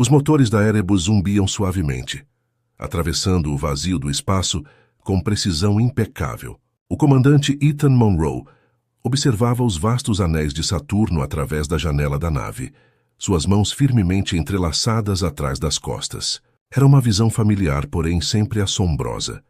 Os motores da Erebus zumbiam suavemente, atravessando o vazio do espaço com precisão impecável. O comandante Ethan Monroe observava os vastos anéis de Saturno através da janela da nave, suas mãos firmemente entrelaçadas atrás das costas. Era uma visão familiar, porém sempre assombrosa.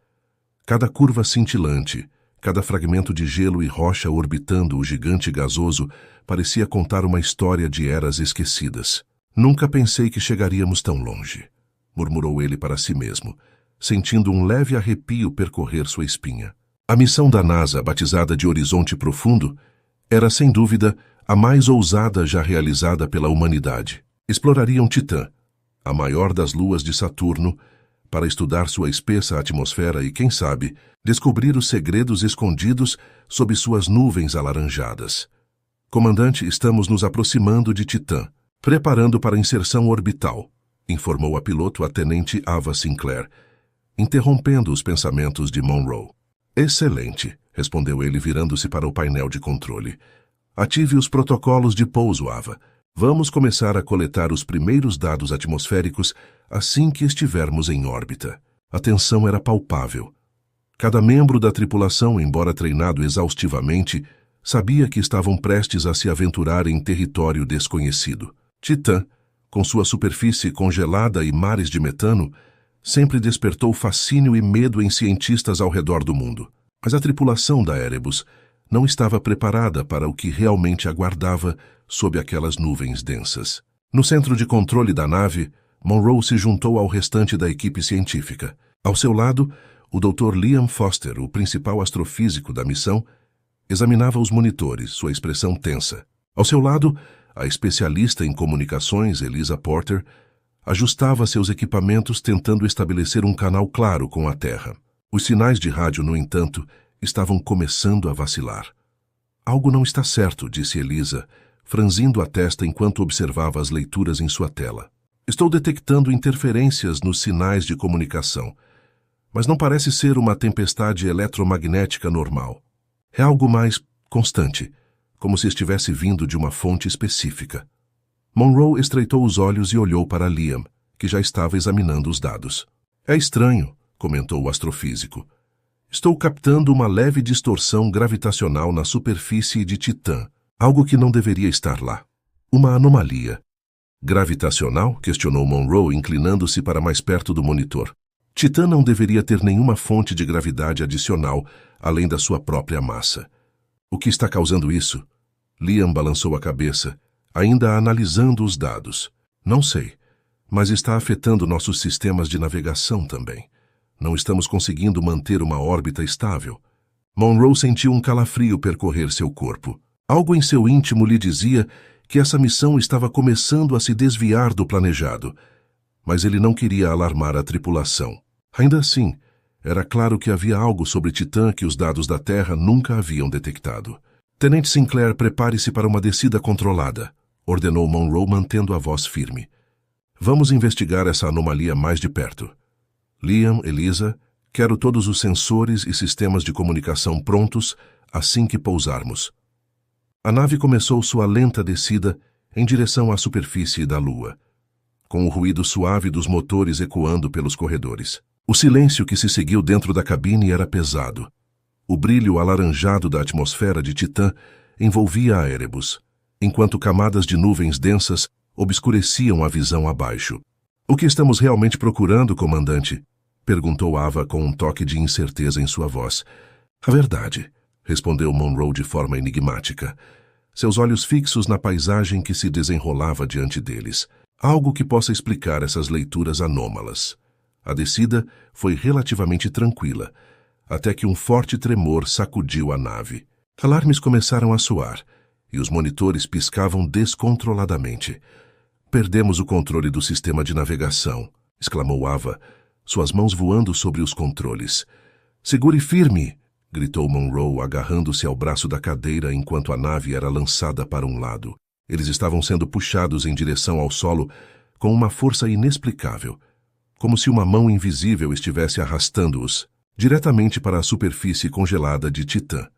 Cada curva cintilante, cada fragmento de gelo e rocha orbitando o gigante gasoso parecia contar uma história de eras esquecidas. Nunca pensei que chegaríamos tão longe, murmurou ele para si mesmo, sentindo um leve arrepio percorrer sua espinha. A missão da NASA, batizada de Horizonte Profundo, era, sem dúvida, a mais ousada já realizada pela humanidade. Explorariam Titã, a maior das luas de Saturno, para estudar sua espessa atmosfera e, quem sabe, descobrir os segredos escondidos sob suas nuvens alaranjadas. Comandante, estamos nos aproximando de Titã, preparando para a inserção orbital, informou a piloto a tenente Ava Sinclair, interrompendo os pensamentos de Monroe. Excelente, respondeu ele virando-se para o painel de controle. Ative os protocolos de pouso, Ava. Vamos começar a coletar os primeiros dados atmosféricos assim que estivermos em órbita. A tensão era palpável. Cada membro da tripulação, embora treinado exaustivamente, sabia que estavam prestes a se aventurar em território desconhecido. Titã, com sua superfície congelada e mares de metano, sempre despertou fascínio e medo em cientistas ao redor do mundo. Mas a tripulação da Erebus não estava preparada para o que realmente aguardava sob aquelas nuvens densas. No centro de controle da nave, Monroe se juntou ao restante da equipe científica. Ao seu lado, o Dr. Liam Foster, o principal astrofísico da missão, examinava os monitores, sua expressão tensa. Ao seu lado, a especialista em comunicações, Eliza Porter, ajustava seus equipamentos tentando estabelecer um canal claro com a Terra. Os sinais de rádio, no entanto, estavam começando a vacilar. Algo não está certo, disse Eliza, franzindo a testa enquanto observava as leituras em sua tela. Estou detectando interferências nos sinais de comunicação, mas não parece ser uma tempestade eletromagnética normal. É algo mais constante, como se estivesse vindo de uma fonte específica. Monroe estreitou os olhos e olhou para Liam, que já estava examinando os dados. É estranho, comentou o astrofísico. Estou captando uma leve distorção gravitacional na superfície de Titã, algo que não deveria estar lá. Uma anomalia. Gravitacional? Questionou Monroe, inclinando-se para mais perto do monitor. Titã não deveria ter nenhuma fonte de gravidade adicional, além da sua própria massa. O que está causando isso? Liam balançou a cabeça, ainda analisando os dados. Não sei, mas está afetando nossos sistemas de navegação também. Não estamos conseguindo manter uma órbita estável. Monroe sentiu um calafrio percorrer seu corpo. Algo em seu íntimo lhe dizia que essa missão estava começando a se desviar do planejado, mas ele não queria alarmar a tripulação. Ainda assim, era claro que havia algo sobre Titã que os dados da Terra nunca haviam detectado. Tenente Sinclair, prepare-se para uma descida controlada, ordenou Monroe mantendo a voz firme. Vamos investigar essa anomalia mais de perto. Liam, Eliza, quero todos os sensores e sistemas de comunicação prontos assim que pousarmos. A nave começou sua lenta descida em direção à superfície da Lua, com o ruído suave dos motores ecoando pelos corredores. O silêncio que se seguiu dentro da cabine era pesado. O brilho alaranjado da atmosfera de Titã envolvia a Erebus, enquanto camadas de nuvens densas obscureciam a visão abaixo. O que estamos realmente procurando, comandante? Perguntou Ava com um toque de incerteza em sua voz. A verdade, respondeu Monroe de forma enigmática, seus olhos fixos na paisagem que se desenrolava diante deles. Algo que possa explicar essas leituras anômalas. A descida foi relativamente tranquila, até que um forte tremor sacudiu a nave. Alarmes começaram a soar, e os monitores piscavam descontroladamente. Perdemos o controle do sistema de navegação, exclamou Ava, suas mãos voando sobre os controles. Segure firme, gritou Monroe, agarrando-se ao braço da cadeira enquanto a nave era lançada para um lado. Eles estavam sendo puxados em direção ao solo com uma força inexplicável, como se uma mão invisível estivesse arrastando-os diretamente para a superfície congelada de Titã.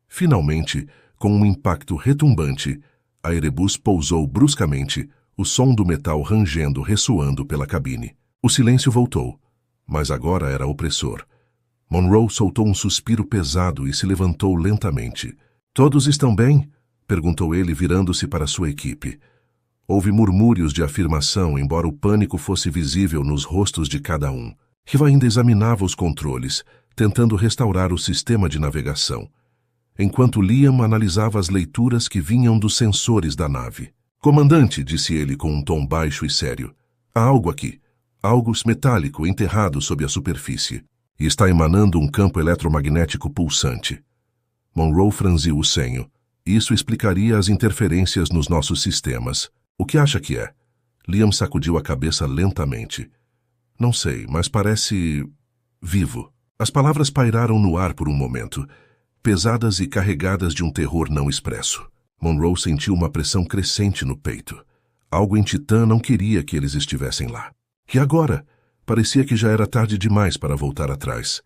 Finalmente, com um impacto retumbante, a Erebus pousou bruscamente, o som do metal rangendo ressoando pela cabine. O silêncio voltou, mas agora era opressor. Monroe soltou um suspiro pesado e se levantou lentamente. "Todos estão bem?" perguntou ele, virando-se para sua equipe. Houve murmúrios de afirmação, embora o pânico fosse visível nos rostos de cada um. Riva ainda examinava os controles, tentando restaurar o sistema de navegação, enquanto Liam analisava as leituras que vinham dos sensores da nave. "Comandante", disse ele com um tom baixo e sério, "há algo aqui. Algo metálico enterrado sob a superfície. E está emanando um campo eletromagnético pulsante." Monroe franziu o senho. "Isso explicaria as interferências nos nossos sistemas. O que acha que é?" Liam sacudiu a cabeça lentamente. "Não sei, mas parece vivo." As palavras pairaram no ar por um momento, pesadas e carregadas de um terror não expresso. Monroe sentiu uma pressão crescente no peito. Algo em Titã não queria que eles estivessem lá. E agora? Parecia que já era tarde demais para voltar atrás.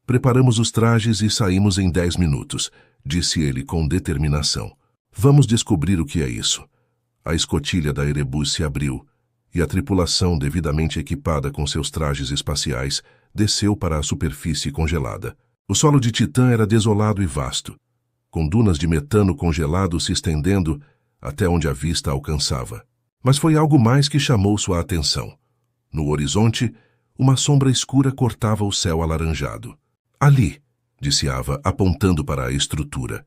"Preparamos os trajes e saímos em 10 minutos, disse ele com determinação. "Vamos descobrir o que é isso." A escotilha da Erebus se abriu, e a tripulação, devidamente equipada com seus trajes espaciais, desceu para a superfície congelada. O solo de Titã era desolado e vasto, com dunas de metano congelado se estendendo até onde a vista alcançava. Mas foi algo mais que chamou sua atenção. No horizonte, uma sombra escura cortava o céu alaranjado. "Ali", disse Ava, apontando para a estrutura.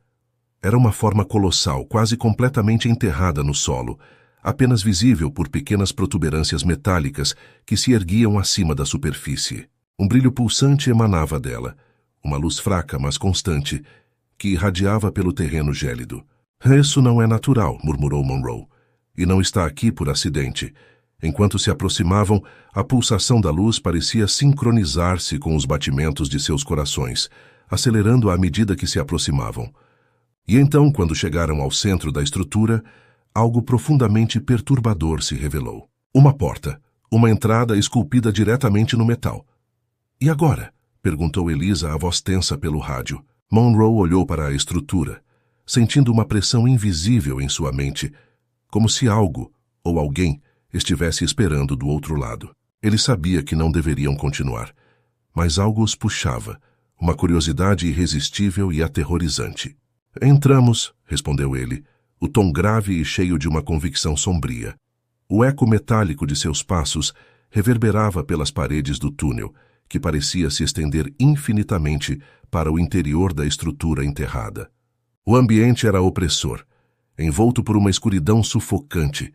Era uma forma colossal, quase completamente enterrada no solo, apenas visível por pequenas protuberâncias metálicas que se erguiam acima da superfície. Um brilho pulsante emanava dela, uma luz fraca, mas constante, que irradiava pelo terreno gélido. "Isso não é natural", murmurou Monroe, "e não está aqui por acidente." Enquanto se aproximavam, a pulsação da luz parecia sincronizar-se com os batimentos de seus corações, acelerando à medida que se aproximavam. E então, quando chegaram ao centro da estrutura, algo profundamente perturbador se revelou. Uma porta, uma entrada esculpida diretamente no metal. "E agora?" perguntou Elisa, a voz tensa pelo rádio. Monroe olhou para a estrutura, sentindo uma pressão invisível em sua mente, como se algo, ou alguém, estivesse esperando do outro lado. Ele sabia que não deveriam continuar, mas algo os puxava, uma curiosidade irresistível e aterrorizante. "Entramos", respondeu ele, o tom grave e cheio de uma convicção sombria. O eco metálico de seus passos reverberava pelas paredes do túnel, que parecia se estender infinitamente para o interior da estrutura enterrada. O ambiente era opressor, envolto por uma escuridão sufocante,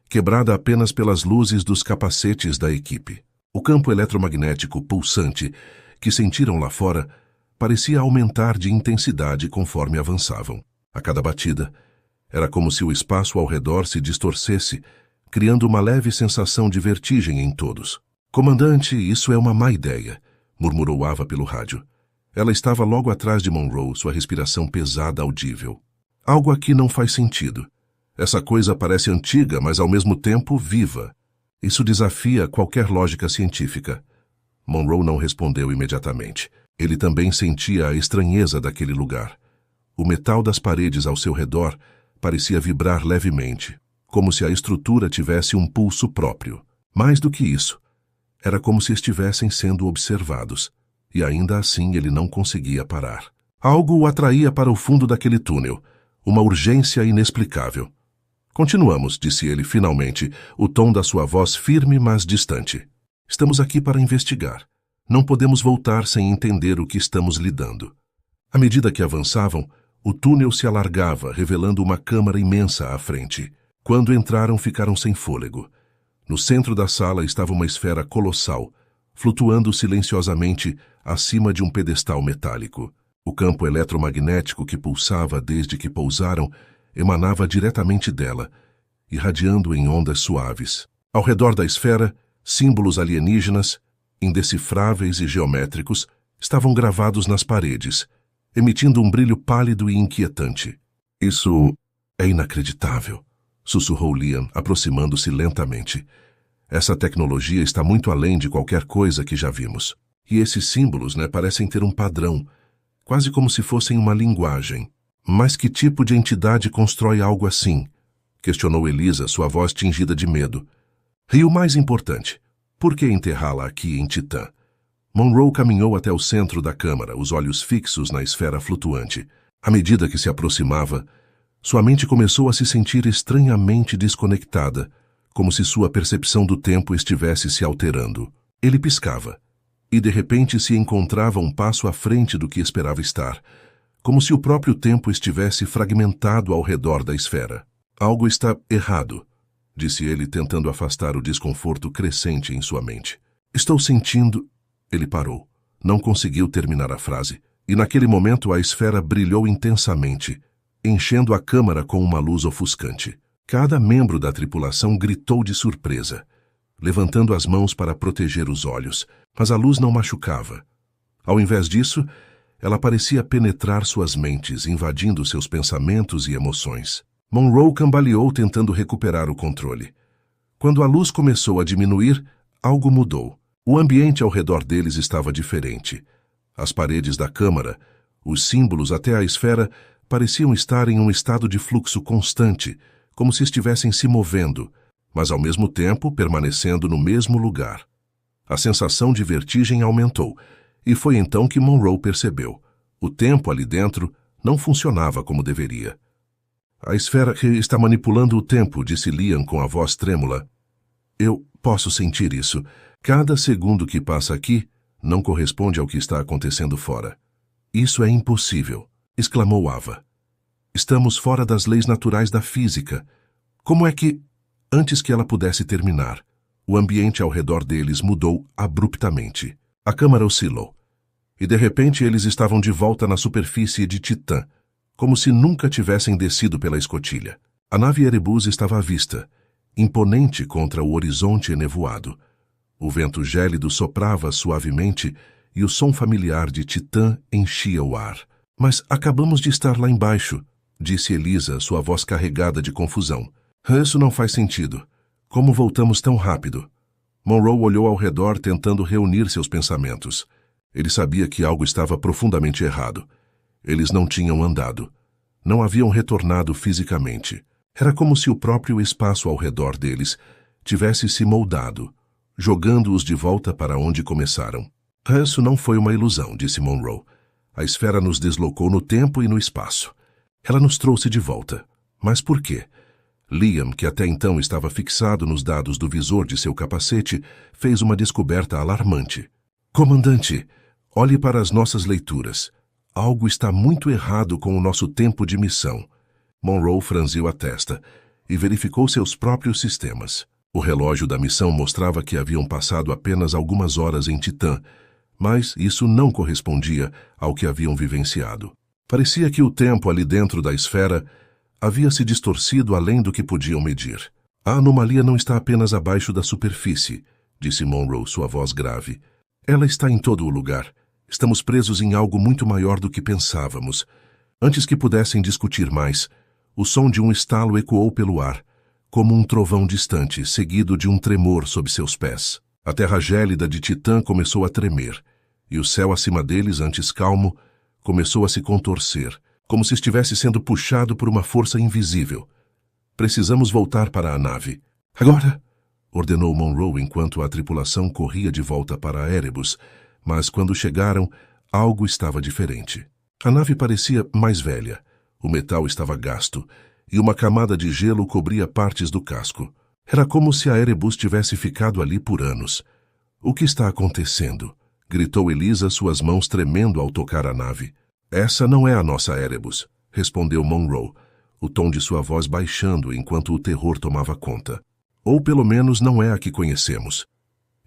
quebrada apenas pelas luzes dos capacetes da equipe. O campo eletromagnético pulsante que sentiram lá fora parecia aumentar de intensidade conforme avançavam. A cada batida, era como se o espaço ao redor se distorcesse, criando uma leve sensação de vertigem em todos. "Comandante, isso é uma má ideia", murmurou Ava pelo rádio. Ela estava logo atrás de Monroe, sua respiração pesada audível. "Algo aqui não faz sentido. Essa coisa parece antiga, mas ao mesmo tempo viva. Isso desafia qualquer lógica científica." Monroe não respondeu imediatamente. Ele também sentia a estranheza daquele lugar. O metal das paredes ao seu redor parecia vibrar levemente, como se a estrutura tivesse um pulso próprio. Mais do que isso, era como se estivessem sendo observados, e ainda assim ele não conseguia parar. Algo o atraía para o fundo daquele túnel, uma urgência inexplicável. "Continuamos", disse ele finalmente, o tom da sua voz firme mas distante. "Estamos aqui para investigar. Não podemos voltar sem entender o que estamos lidando." À medida que avançavam, o túnel se alargava, revelando uma câmara imensa à frente. Quando entraram, ficaram sem fôlego. No centro da sala estava uma esfera colossal, flutuando silenciosamente acima de um pedestal metálico. O campo eletromagnético que pulsava desde que pousaram emanava diretamente dela, irradiando em ondas suaves. Ao redor da esfera, símbolos alienígenas, indecifráveis e geométricos, estavam gravados nas paredes, emitindo um brilho pálido e inquietante. "Isso é inacreditável", sussurrou Liam, aproximando-se lentamente. "Essa tecnologia está muito além de qualquer coisa que já vimos. E esses símbolos, parecem ter um padrão, quase como se fossem uma linguagem. Mas que tipo de entidade constrói algo assim? Questionou Elisa, sua voz tingida de medo. E o mais importante, por que enterrá-la aqui em Titã? Monroe caminhou até o centro da câmara, os olhos fixos na esfera flutuante. À medida que se aproximava, sua mente começou a se sentir estranhamente desconectada, como se sua percepção do tempo estivesse se alterando. Ele piscava, e de repente se encontrava um passo à frente do que esperava estar, como se o próprio tempo estivesse fragmentado ao redor da esfera. Algo está errado, disse ele, tentando afastar o desconforto crescente em sua mente. Estou sentindo... Ele parou. Não conseguiu terminar a frase, e naquele momento a esfera brilhou intensamente, enchendo a câmara com uma luz ofuscante. Cada membro da tripulação gritou de surpresa, levantando as mãos para proteger os olhos, mas a luz não machucava. Ao invés disso, ela parecia penetrar suas mentes, invadindo seus pensamentos e emoções. Monroe cambaleou tentando recuperar o controle. Quando a luz começou a diminuir, algo mudou. O ambiente ao redor deles estava diferente. As paredes da câmara, os símbolos até a esfera, pareciam estar em um estado de fluxo constante, como se estivessem se movendo, mas ao mesmo tempo permanecendo no mesmo lugar. A sensação de vertigem aumentou, e foi então que Monroe percebeu. O tempo ali dentro não funcionava como deveria. A esfera está manipulando o tempo, disse Liam com a voz trêmula. Eu posso sentir isso. Cada segundo que passa aqui não corresponde ao que está acontecendo fora. Isso é impossível, exclamou Ava. Estamos fora das leis naturais da física. Como é que... Antes que ela pudesse terminar, o ambiente ao redor deles mudou abruptamente. A câmara oscilou. E de repente eles estavam de volta na superfície de Titã, como se nunca tivessem descido pela escotilha. A nave Erebus estava à vista, imponente contra o horizonte enevoado. O vento gélido soprava suavemente e o som familiar de Titã enchia o ar. Mas acabamos de estar lá embaixo, disse Elisa, sua voz carregada de confusão. Isso não faz sentido. Como voltamos tão rápido? Monroe olhou ao redor tentando reunir seus pensamentos. Ele sabia que algo estava profundamente errado. Eles não tinham andado. Não haviam retornado fisicamente. Era como se o próprio espaço ao redor deles tivesse se moldado, jogando-os de volta para onde começaram. Isso não foi uma ilusão, disse Monroe. A esfera nos deslocou no tempo e no espaço. Ela nos trouxe de volta. Mas por quê? Liam, que até então estava fixado nos dados do visor de seu capacete, fez uma descoberta alarmante. Comandante, olhe para as nossas leituras. Algo está muito errado com o nosso tempo de missão. Monroe franziu a testa e verificou seus próprios sistemas. O relógio da missão mostrava que haviam passado apenas algumas horas em Titã, mas isso não correspondia ao que haviam vivenciado. Parecia que o tempo ali dentro da esfera havia se distorcido além do que podiam medir. A anomalia não está apenas abaixo da superfície, disse Monroe, sua voz grave. Ela está em todo o lugar. Estamos presos em algo muito maior do que pensávamos. Antes que pudessem discutir mais, o som de um estalo ecoou pelo ar, como um trovão distante, seguido de um tremor sob seus pés. A terra gélida de Titã começou a tremer, e o céu acima deles, antes calmo, começou a se contorcer, como se estivesse sendo puxado por uma força invisível. Precisamos voltar para a nave. Agora! Ordenou Monroe enquanto a tripulação corria de volta para a Erebus, mas quando chegaram, algo estava diferente. A nave parecia mais velha, o metal estava gasto, e uma camada de gelo cobria partes do casco. Era como se a Erebus tivesse ficado ali por anos. O que está acontecendo? Gritou Elisa, suas mãos tremendo ao tocar a nave. Essa não é a nossa Erebus, respondeu Monroe, o tom de sua voz baixando enquanto o terror tomava conta. Ou pelo menos não é a que conhecemos.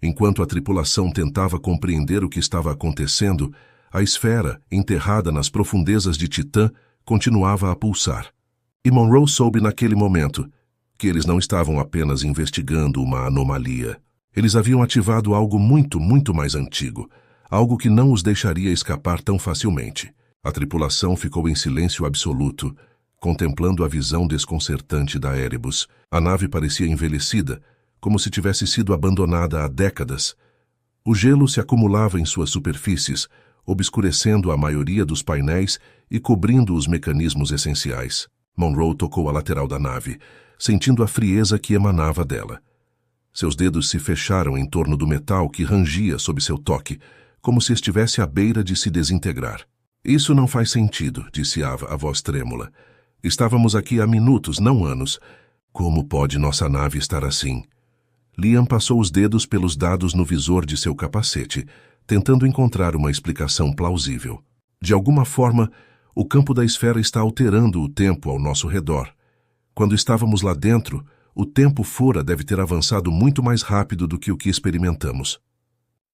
Enquanto a tripulação tentava compreender o que estava acontecendo, a esfera, enterrada nas profundezas de Titã, continuava a pulsar. E Monroe soube naquele momento que eles não estavam apenas investigando uma anomalia. Eles haviam ativado algo muito, muito mais antigo, algo que não os deixaria escapar tão facilmente. A tripulação ficou em silêncio absoluto, contemplando a visão desconcertante da Erebus. A nave parecia envelhecida, como se tivesse sido abandonada há décadas. O gelo se acumulava em suas superfícies, obscurecendo a maioria dos painéis e cobrindo os mecanismos essenciais. Monroe tocou a lateral da nave, sentindo a frieza que emanava dela. Seus dedos se fecharam em torno do metal que rangia sob seu toque, como se estivesse à beira de se desintegrar. Isso não faz sentido, disse Ava, a voz trêmula. Estávamos aqui há minutos, não anos. Como pode nossa nave estar assim? Liam passou os dedos pelos dados no visor de seu capacete, tentando encontrar uma explicação plausível. De alguma forma, o campo da esfera está alterando o tempo ao nosso redor. Quando estávamos lá dentro, o tempo fora deve ter avançado muito mais rápido do que o que experimentamos.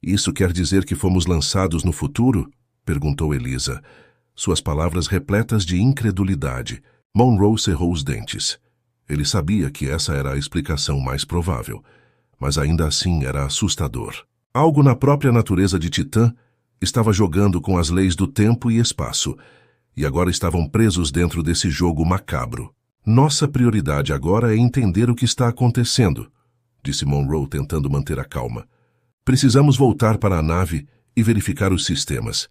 Isso quer dizer que fomos lançados no futuro? Perguntou Elisa, suas palavras repletas de incredulidade. Monroe cerrou os dentes. Ele sabia que essa era a explicação mais provável, mas ainda assim era assustador. Algo na própria natureza de Titã estava jogando com as leis do tempo e espaço, e agora estavam presos dentro desse jogo macabro. Nossa prioridade agora é entender o que está acontecendo, disse Monroe tentando manter a calma. Precisamos voltar para a nave e verificar os sistemas.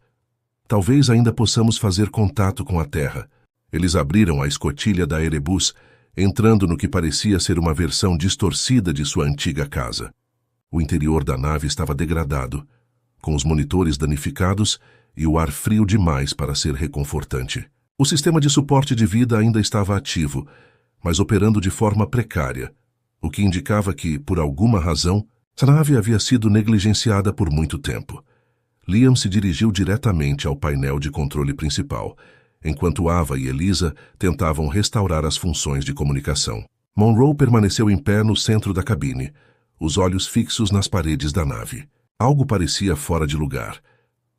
Talvez ainda possamos fazer contato com a Terra. Eles abriram a escotilha da Erebus, entrando no que parecia ser uma versão distorcida de sua antiga casa. O interior da nave estava degradado, com os monitores danificados e o ar frio demais para ser reconfortante. O sistema de suporte de vida ainda estava ativo, mas operando de forma precária, o que indicava que, por alguma razão, a nave havia sido negligenciada por muito tempo. Liam se dirigiu diretamente ao painel de controle principal, enquanto Ava e Elisa tentavam restaurar as funções de comunicação. Monroe permaneceu em pé no centro da cabine, os olhos fixos nas paredes da nave. Algo parecia fora de lugar.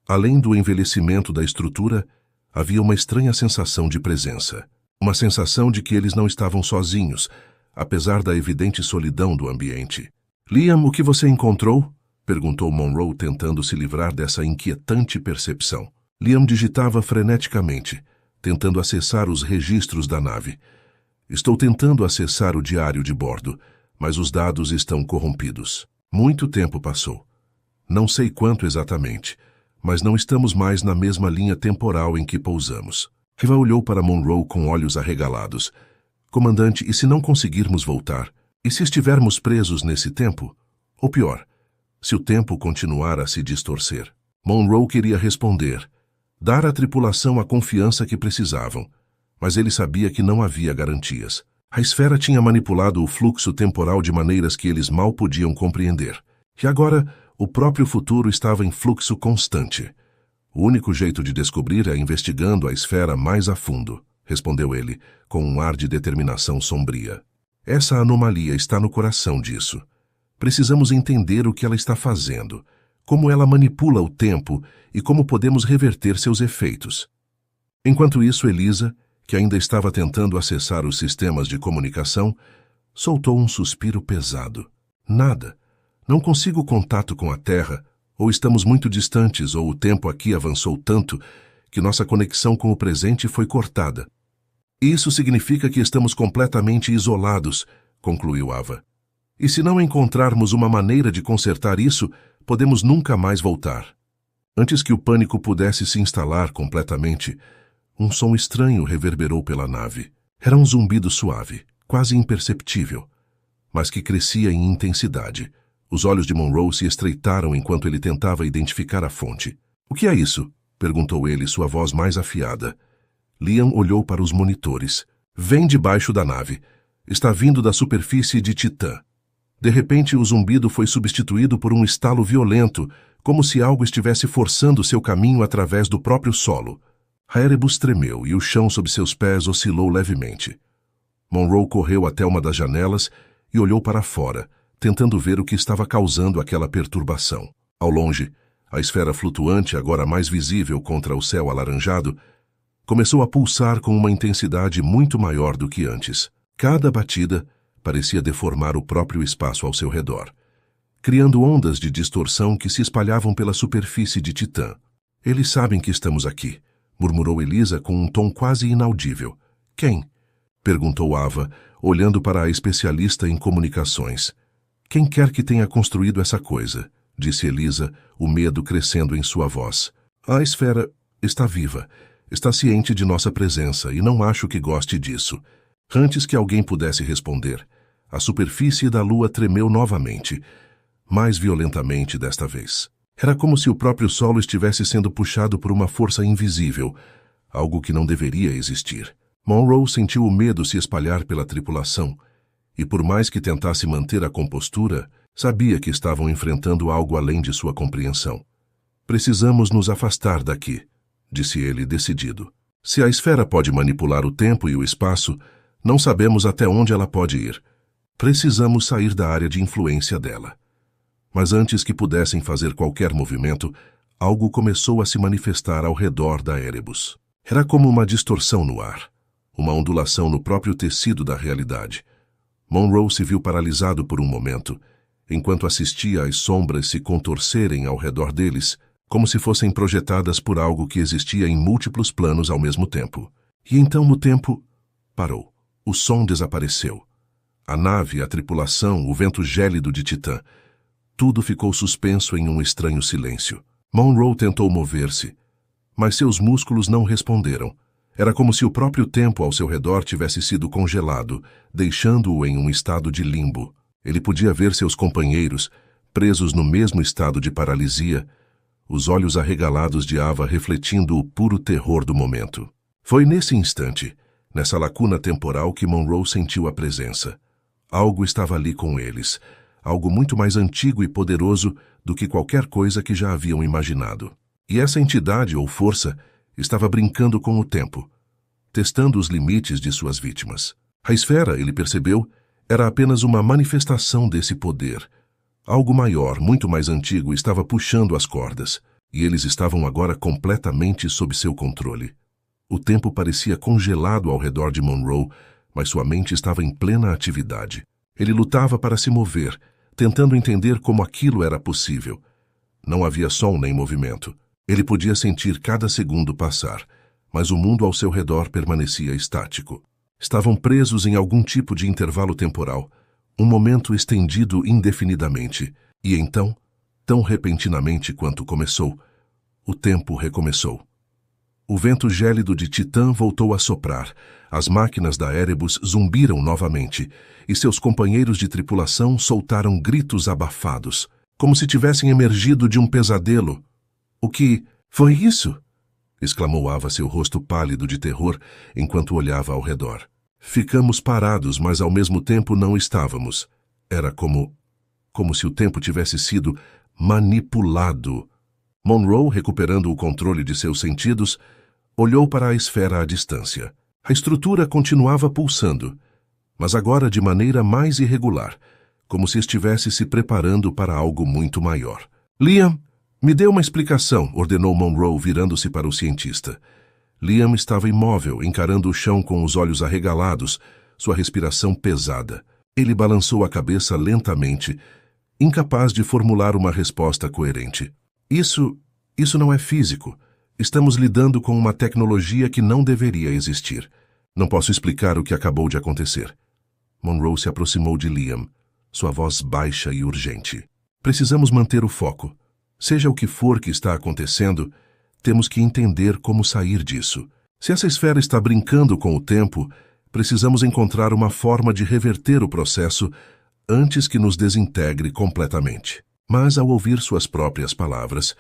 Além do envelhecimento da estrutura, havia uma estranha sensação de presença. Uma sensação de que eles não estavam sozinhos, apesar da evidente solidão do ambiente. Liam, o que você encontrou? Perguntou Monroe, tentando se livrar dessa inquietante percepção. Liam digitava freneticamente, tentando acessar os registros da nave. Estou tentando acessar o diário de bordo, mas os dados estão corrompidos. Muito tempo passou. Não sei quanto exatamente, mas não estamos mais na mesma linha temporal em que pousamos. Eva olhou para Monroe com olhos arregalados. Comandante, e se não conseguirmos voltar? E se estivermos presos nesse tempo? Ou pior, se o tempo continuar a se distorcer? Monroe queria responder, dar à tripulação a confiança que precisavam, mas ele sabia que não havia garantias. A esfera tinha manipulado o fluxo temporal de maneiras que eles mal podiam compreender. E agora, o próprio futuro estava em fluxo constante. O único jeito de descobrir é investigando a esfera mais a fundo, respondeu ele, com um ar de determinação sombria. Essa anomalia está no coração disso. Precisamos entender o que ela está fazendo, como ela manipula o tempo e como podemos reverter seus efeitos. Enquanto isso, Elisa, que ainda estava tentando acessar os sistemas de comunicação, soltou um suspiro pesado. Nada. Não consigo contato com a Terra, ou estamos muito distantes, ou o tempo aqui avançou tanto que nossa conexão com o presente foi cortada. Isso significa que estamos completamente isolados, concluiu Ava. E se não encontrarmos uma maneira de consertar isso, podemos nunca mais voltar. Antes que o pânico pudesse se instalar completamente, um som estranho reverberou pela nave. Era um zumbido suave, quase imperceptível, mas que crescia em intensidade. Os olhos de Monroe se estreitaram enquanto ele tentava identificar a fonte. O que é isso? Perguntou ele, sua voz mais afiada. Liam olhou para os monitores. Vem debaixo da nave. Está vindo da superfície de Titã. De repente, o zumbido foi substituído por um estalo violento, como se algo estivesse forçando seu caminho através do próprio solo. A Erebus tremeu e o chão sob seus pés oscilou levemente. Monroe correu até uma das janelas e olhou para fora, tentando ver o que estava causando aquela perturbação. Ao longe, a esfera flutuante, agora mais visível contra o céu alaranjado, começou a pulsar com uma intensidade muito maior do que antes. Cada batida parecia deformar o próprio espaço ao seu redor, criando ondas de distorção que se espalhavam pela superfície de Titã. Eles sabem que estamos aqui, murmurou Elisa com um tom quase inaudível. Quem? Perguntou Ava, olhando para a especialista em comunicações. Quem quer que tenha construído essa coisa, disse Elisa, o medo crescendo em sua voz. A esfera está viva, está ciente de nossa presença e não acho que goste disso. Antes que alguém pudesse responder, a superfície da lua tremeu novamente, mais violentamente desta vez. Era como se o próprio solo estivesse sendo puxado por uma força invisível, algo que não deveria existir. Monroe sentiu o medo se espalhar pela tripulação, e por mais que tentasse manter a compostura, sabia que estavam enfrentando algo além de sua compreensão. Precisamos nos afastar daqui, disse ele decidido. Se a esfera pode manipular o tempo e o espaço, não sabemos até onde ela pode ir. Precisamos sair da área de influência dela. Mas antes que pudessem fazer qualquer movimento, algo começou a se manifestar ao redor da Erebus. Era como uma distorção no ar, uma ondulação no próprio tecido da realidade. Monroe se viu paralisado por um momento, enquanto assistia às sombras se contorcerem ao redor deles, como se fossem projetadas por algo que existia em múltiplos planos ao mesmo tempo. E então o tempo parou. O som desapareceu. A nave, a tripulação, o vento gélido de Titã. Tudo ficou suspenso em um estranho silêncio. Monroe tentou mover-se, mas seus músculos não responderam. Era como se o próprio tempo ao seu redor tivesse sido congelado, deixando-o em um estado de limbo. Ele podia ver seus companheiros, presos no mesmo estado de paralisia, os olhos arregalados de Ava refletindo o puro terror do momento. Foi nesse instante, nessa lacuna temporal, que Monroe sentiu a presença. Algo estava ali com eles, algo muito mais antigo e poderoso do que qualquer coisa que já haviam imaginado. E essa entidade ou força estava brincando com o tempo, testando os limites de suas vítimas. A esfera, ele percebeu, era apenas uma manifestação desse poder. Algo maior, muito mais antigo, estava puxando as cordas, e eles estavam agora completamente sob seu controle. O tempo parecia congelado ao redor de Monroe, mas sua mente estava em plena atividade. Ele lutava para se mover, tentando entender como aquilo era possível. Não havia som nem movimento. Ele podia sentir cada segundo passar, mas o mundo ao seu redor permanecia estático. Estavam presos em algum tipo de intervalo temporal, um momento estendido indefinidamente, e então, tão repentinamente quanto começou, o tempo recomeçou. O vento gélido de Titã voltou a soprar, as máquinas da Erebus zumbiram novamente, e seus companheiros de tripulação soltaram gritos abafados, como se tivessem emergido de um pesadelo. "O que foi isso?" exclamou Ava, seu rosto pálido de terror, enquanto olhava ao redor. Ficamos parados, mas ao mesmo tempo não estávamos. Era como se o tempo tivesse sido manipulado. Monroe, recuperando o controle de seus sentidos, olhou para a esfera à distância. A estrutura continuava pulsando, mas agora de maneira mais irregular, como se estivesse se preparando para algo muito maior. "Liam, me dê uma explicação", ordenou Monroe, virando-se para o cientista. Liam estava imóvel, encarando o chão com os olhos arregalados, sua respiração pesada. Ele balançou a cabeça lentamente, incapaz de formular uma resposta coerente. Isso não é físico. Estamos lidando com uma tecnologia que não deveria existir. Não posso explicar o que acabou de acontecer." Monroe se aproximou de Liam, sua voz baixa e urgente. "Precisamos manter o foco. Seja o que for que está acontecendo, temos que entender como sair disso. Se essa esfera está brincando com o tempo, precisamos encontrar uma forma de reverter o processo antes que nos desintegre completamente." Mas, ao ouvir suas próprias palavras,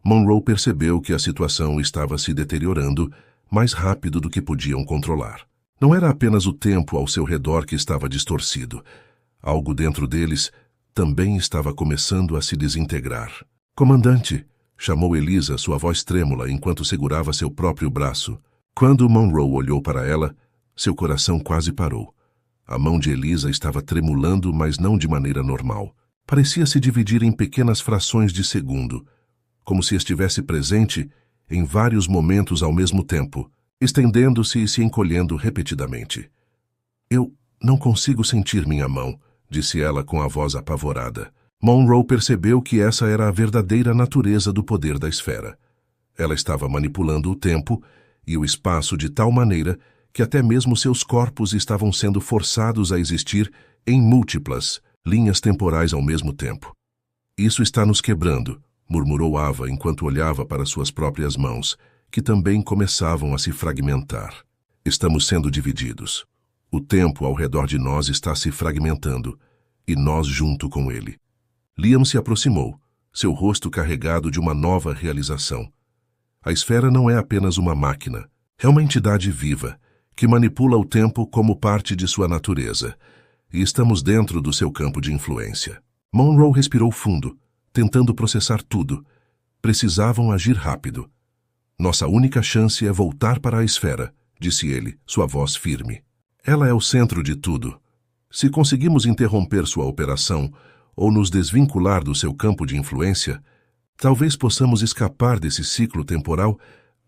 Monroe percebeu que a situação estava se deteriorando mais rápido do que podiam controlar. Não era apenas o tempo ao seu redor que estava distorcido. Algo dentro deles também estava começando a se desintegrar. "Comandante", chamou Elisa, sua voz trêmula, enquanto segurava seu próprio braço. Quando Monroe olhou para ela, seu coração quase parou. A mão de Elisa estava tremulando, mas não de maneira normal. Parecia se dividir em pequenas frações de segundo, como se estivesse presente em vários momentos ao mesmo tempo, estendendo-se e se encolhendo repetidamente. "Eu não consigo sentir minha mão", disse ela com a voz apavorada. Monroe percebeu que essa era a verdadeira natureza do poder da esfera. Ela estava manipulando o tempo e o espaço de tal maneira que até mesmo seus corpos estavam sendo forçados a existir em múltiplas linhas temporais ao mesmo tempo. "Isso está nos quebrando", murmurou Ava enquanto olhava para suas próprias mãos, que também começavam a se fragmentar. "Estamos sendo divididos." O tempo ao redor de nós está se fragmentando, e nós junto com ele. Liam se aproximou, seu rosto carregado de uma nova realização. A esfera não é apenas uma máquina, é uma entidade viva, que manipula o tempo como parte de sua natureza, e estamos dentro do seu campo de influência. Monroe respirou fundo, tentando processar tudo. Precisavam agir rápido. Nossa única chance é voltar para a esfera, disse ele, sua voz firme. Ela é o centro de tudo. Se conseguimos interromper sua operação ou nos desvincular do seu campo de influência, talvez possamos escapar desse ciclo temporal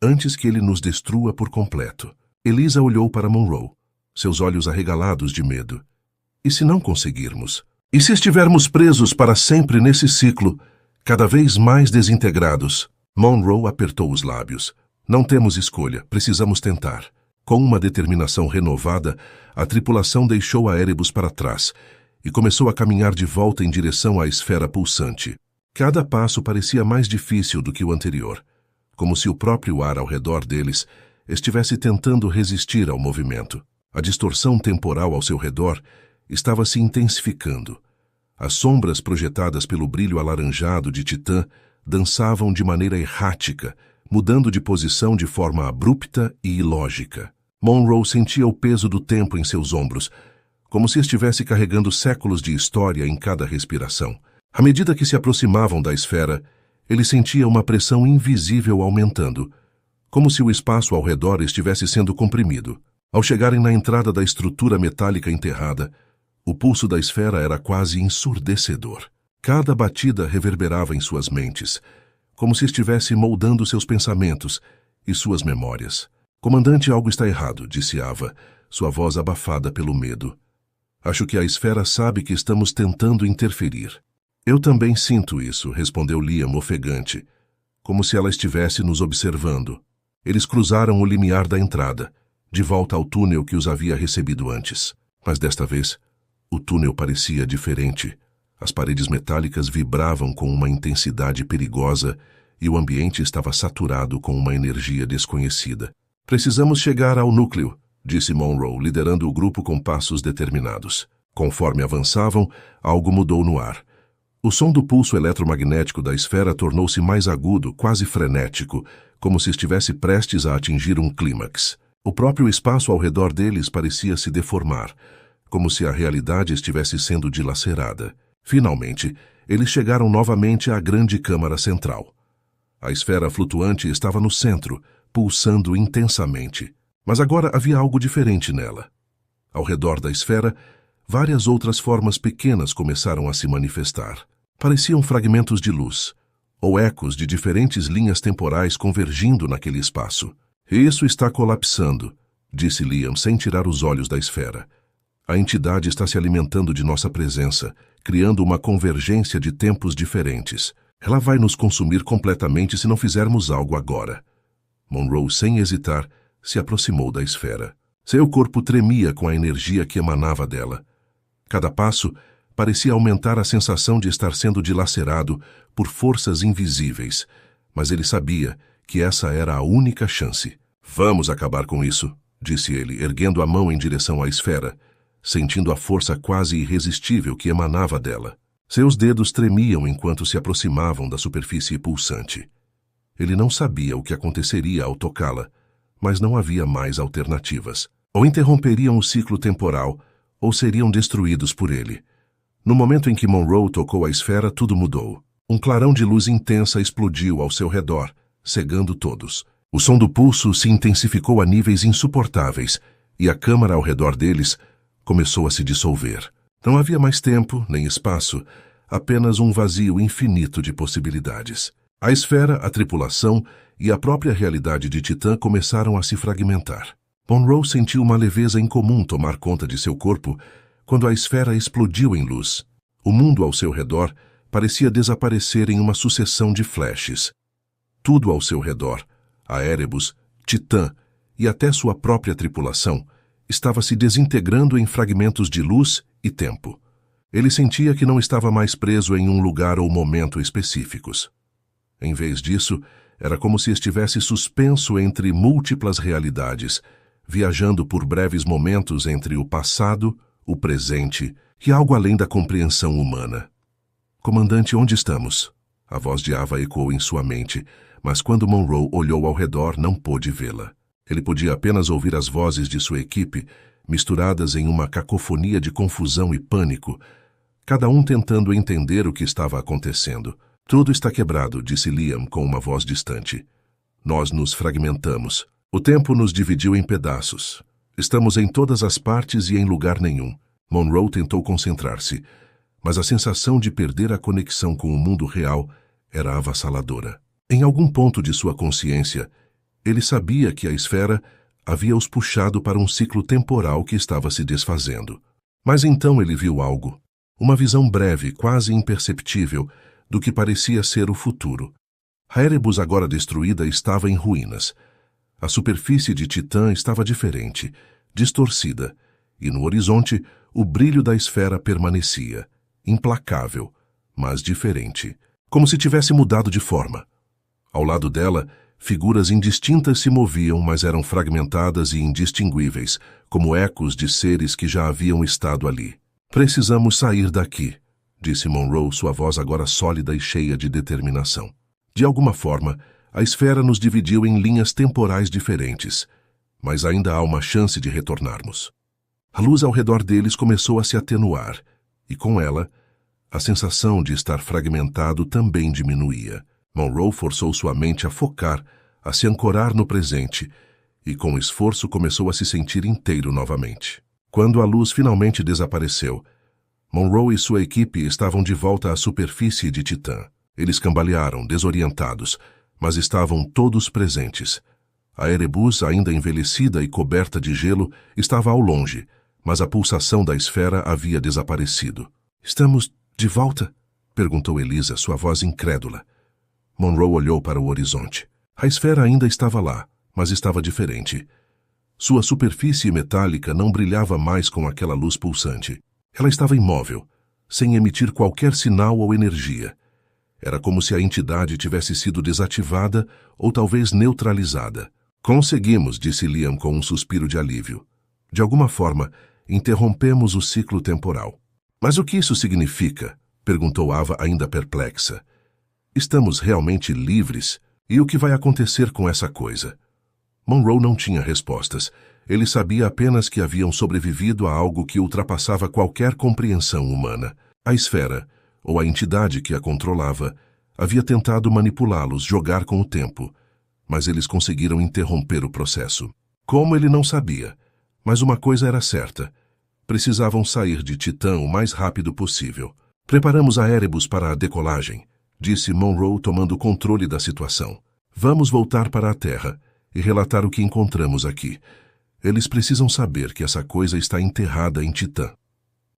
antes que ele nos destrua por completo. Elisa olhou para Monroe, seus olhos arregalados de medo. E se não conseguirmos? E se estivermos presos para sempre nesse ciclo, cada vez mais desintegrados? Monroe apertou os lábios. Não temos escolha, precisamos tentar. Com uma determinação renovada, a tripulação deixou a Erebus para trás e começou a caminhar de volta em direção à esfera pulsante. Cada passo parecia mais difícil do que o anterior, como se o próprio ar ao redor deles estivesse tentando resistir ao movimento. A distorção temporal ao seu redor estava se intensificando. As sombras projetadas pelo brilho alaranjado de Titã dançavam de maneira errática, mudando de posição de forma abrupta e ilógica. Monroe sentia o peso do tempo em seus ombros, como se estivesse carregando séculos de história em cada respiração. À medida que se aproximavam da esfera, ele sentia uma pressão invisível aumentando, como se o espaço ao redor estivesse sendo comprimido. Ao chegarem na entrada da estrutura metálica enterrada, o pulso da esfera era quase ensurdecedor. Cada batida reverberava em suas mentes, como se estivesse moldando seus pensamentos e suas memórias. Comandante, algo está errado, disse Ava, sua voz abafada pelo medo. Acho que a esfera sabe que estamos tentando interferir. Eu também sinto isso, respondeu Liam ofegante, como se ela estivesse nos observando. Eles cruzaram o limiar da entrada, de volta ao túnel que os havia recebido antes. Mas desta vez, o túnel parecia diferente. As paredes metálicas vibravam com uma intensidade perigosa e o ambiente estava saturado com uma energia desconhecida. Precisamos chegar ao núcleo, disse Monroe, liderando o grupo com passos determinados. Conforme avançavam, algo mudou no ar. O som do pulso eletromagnético da esfera tornou-se mais agudo, quase frenético, como se estivesse prestes a atingir um clímax. O próprio espaço ao redor deles parecia se deformar, como se a realidade estivesse sendo dilacerada. Finalmente, eles chegaram novamente à grande câmara central. A esfera flutuante estava no centro, pulsando intensamente. Mas agora havia algo diferente nela. Ao redor da esfera, várias outras formas pequenas começaram a se manifestar. Pareciam fragmentos de luz, ou ecos de diferentes linhas temporais convergindo naquele espaço. Isso está colapsando, disse Liam sem tirar os olhos da esfera. A entidade está se alimentando de nossa presença, criando uma convergência de tempos diferentes. Ela vai nos consumir completamente se não fizermos algo agora. Monroe, sem hesitar, se aproximou da esfera. Seu corpo tremia com a energia que emanava dela. Cada passo parecia aumentar a sensação de estar sendo dilacerado por forças invisíveis, mas ele sabia que essa era a única chance. Vamos acabar com isso, disse ele, erguendo a mão em direção à esfera, sentindo a força quase irresistível que emanava dela. Seus dedos tremiam enquanto se aproximavam da superfície pulsante. Ele não sabia o que aconteceria ao tocá-la, mas não havia mais alternativas. Ou interromperiam o ciclo temporal, ou seriam destruídos por ele. No momento em que Monroe tocou a esfera, tudo mudou. Um clarão de luz intensa explodiu ao seu redor, cegando todos. O som do pulso se intensificou a níveis insuportáveis, e a câmara ao redor deles começou a se dissolver. Não havia mais tempo, nem espaço, apenas um vazio infinito de possibilidades. A esfera, a tripulação e a própria realidade de Titã começaram a se fragmentar. Monroe sentiu uma leveza incomum tomar conta de seu corpo quando a esfera explodiu em luz. O mundo ao seu redor parecia desaparecer em uma sucessão de flashes. Tudo ao seu redor, a Erebus, Titã e até sua própria tripulação, estava se desintegrando em fragmentos de luz e tempo. Ele sentia que não estava mais preso em um lugar ou momento específicos. Em vez disso, era como se estivesse suspenso entre múltiplas realidades, viajando por breves momentos entre o passado, o presente e algo além da compreensão humana. Comandante, onde estamos? A voz de Ava ecoou em sua mente, mas quando Monroe olhou ao redor, não pôde vê-la. Ele podia apenas ouvir as vozes de sua equipe, misturadas em uma cacofonia de confusão e pânico, cada um tentando entender o que estava acontecendo. Tudo está quebrado, disse Liam com uma voz distante. Nós nos fragmentamos. O tempo nos dividiu em pedaços. Estamos em todas as partes e em lugar nenhum. Monroe tentou concentrar-se, mas a sensação de perder a conexão com o mundo real era avassaladora. Em algum ponto de sua consciência, ele sabia que a esfera havia os puxado para um ciclo temporal que estava se desfazendo. Mas então ele viu algo, uma visão breve, quase imperceptível, do que parecia ser o futuro. A Erebus, agora destruída, estava em ruínas. A superfície de Titã estava diferente, distorcida, e no horizonte o brilho da esfera permanecia, implacável, mas diferente, como se tivesse mudado de forma. Ao lado dela, figuras indistintas se moviam, mas eram fragmentadas e indistinguíveis, como ecos de seres que já haviam estado ali. Precisamos sair daqui, disse Monroe, sua voz agora sólida e cheia de determinação. De alguma forma, a esfera nos dividiu em linhas temporais diferentes, mas ainda há uma chance de retornarmos. A luz ao redor deles começou a se atenuar, e com ela, a sensação de estar fragmentado também diminuía. Monroe forçou sua mente a focar, a se ancorar no presente, e com esforço começou a se sentir inteiro novamente. Quando a luz finalmente desapareceu, Monroe e sua equipe estavam de volta à superfície de Titã. Eles cambalearam, desorientados, mas estavam todos presentes. A Erebus, ainda envelhecida e coberta de gelo, estava ao longe, mas a pulsação da esfera havia desaparecido. "Estamos de volta?" perguntou Elisa, sua voz incrédula. Monroe olhou para o horizonte. A esfera ainda estava lá, mas estava diferente. Sua superfície metálica não brilhava mais com aquela luz pulsante. Ela estava imóvel, sem emitir qualquer sinal ou energia. Era como se a entidade tivesse sido desativada ou talvez neutralizada. "Conseguimos", disse Liam com um suspiro de alívio. "De alguma forma, interrompemos o ciclo temporal." "Mas o que isso significa?" perguntou Ava, ainda perplexa. "Estamos realmente livres? E o que vai acontecer com essa coisa?" Monroe não tinha respostas. Ele sabia apenas que haviam sobrevivido a algo que ultrapassava qualquer compreensão humana. A esfera, ou a entidade que a controlava, havia tentado manipulá-los, jogar com o tempo, mas eles conseguiram interromper o processo. Como ele não sabia, mas uma coisa era certa: precisavam sair de Titã o mais rápido possível. "Preparamos a Erebus para a decolagem", disse Monroe, tomando controle da situação. "Vamos voltar para a Terra e relatar o que encontramos aqui. Eles precisam saber que essa coisa está enterrada em Titã."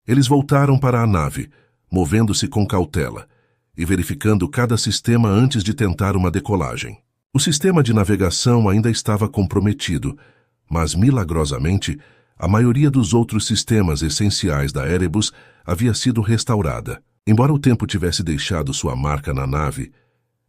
Eles voltaram para a nave, movendo-se com cautela e verificando cada sistema antes de tentar uma decolagem. O sistema de navegação ainda estava comprometido, mas, milagrosamente, a maioria dos outros sistemas essenciais da Erebus havia sido restaurada. Embora o tempo tivesse deixado sua marca na nave,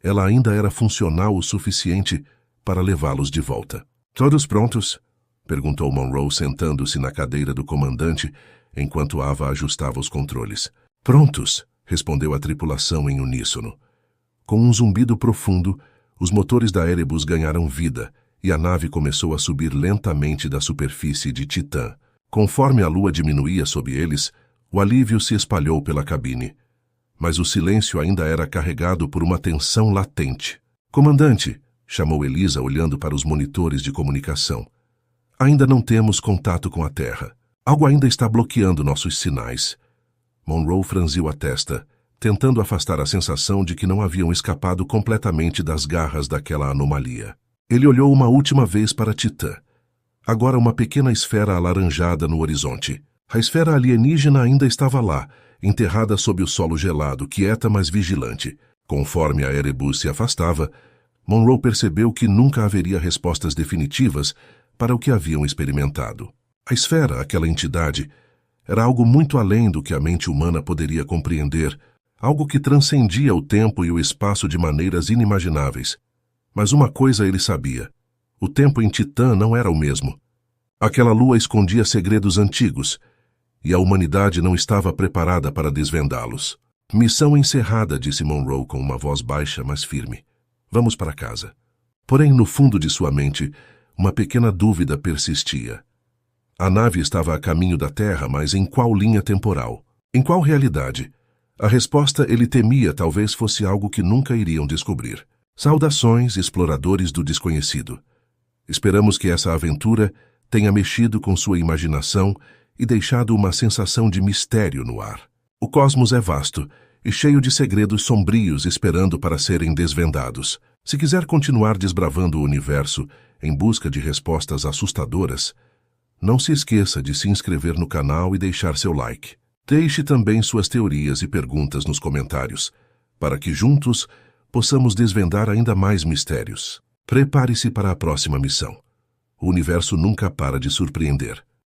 ela ainda era funcional o suficiente para levá-los de volta. "Todos prontos?" perguntou Monroe, sentando-se na cadeira do comandante, enquanto Ava ajustava os controles. "Prontos", respondeu a tripulação em uníssono. Com um zumbido profundo, os motores da Erebus ganharam vida e a nave começou a subir lentamente da superfície de Titã. Conforme a lua diminuía sob eles, o alívio se espalhou pela cabine. Mas o silêncio ainda era carregado por uma tensão latente. "Comandante", chamou Elisa, olhando para os monitores de comunicação. "Ainda não temos contato com a Terra. Algo ainda está bloqueando nossos sinais." Monroe franziu a testa, tentando afastar a sensação de que não haviam escapado completamente das garras daquela anomalia. Ele olhou uma última vez para Titã. Agora uma pequena esfera alaranjada no horizonte. A esfera alienígena ainda estava lá, enterrada sob o solo gelado, quieta mas vigilante. Conforme a Erebus se afastava, Monroe percebeu que nunca haveria respostas definitivas para o que haviam experimentado. A esfera, aquela entidade, era algo muito além do que a mente humana poderia compreender, algo que transcendia o tempo e o espaço de maneiras inimagináveis. Mas uma coisa ele sabia: o tempo em Titã não era o mesmo. Aquela lua escondia segredos antigos, e a humanidade não estava preparada para desvendá-los. Missão encerrada, disse Monroe com uma voz baixa, mas firme. Vamos para casa. Porém, no fundo de sua mente, uma pequena dúvida persistia. A nave estava a caminho da Terra, mas em qual linha temporal? Em qual realidade? A resposta ele temia talvez fosse algo que nunca iriam descobrir. Saudações, exploradores do desconhecido. Esperamos que essa aventura tenha mexido com sua imaginação e deixado uma sensação de mistério no ar. O cosmos é vasto e cheio de segredos sombrios esperando para serem desvendados. Se quiser continuar desbravando o universo em busca de respostas assustadoras, não se esqueça de se inscrever no canal e deixar seu like. Deixe também suas teorias e perguntas nos comentários, para que juntos possamos desvendar ainda mais mistérios. Prepare-se para a próxima missão. O universo nunca para de surpreender.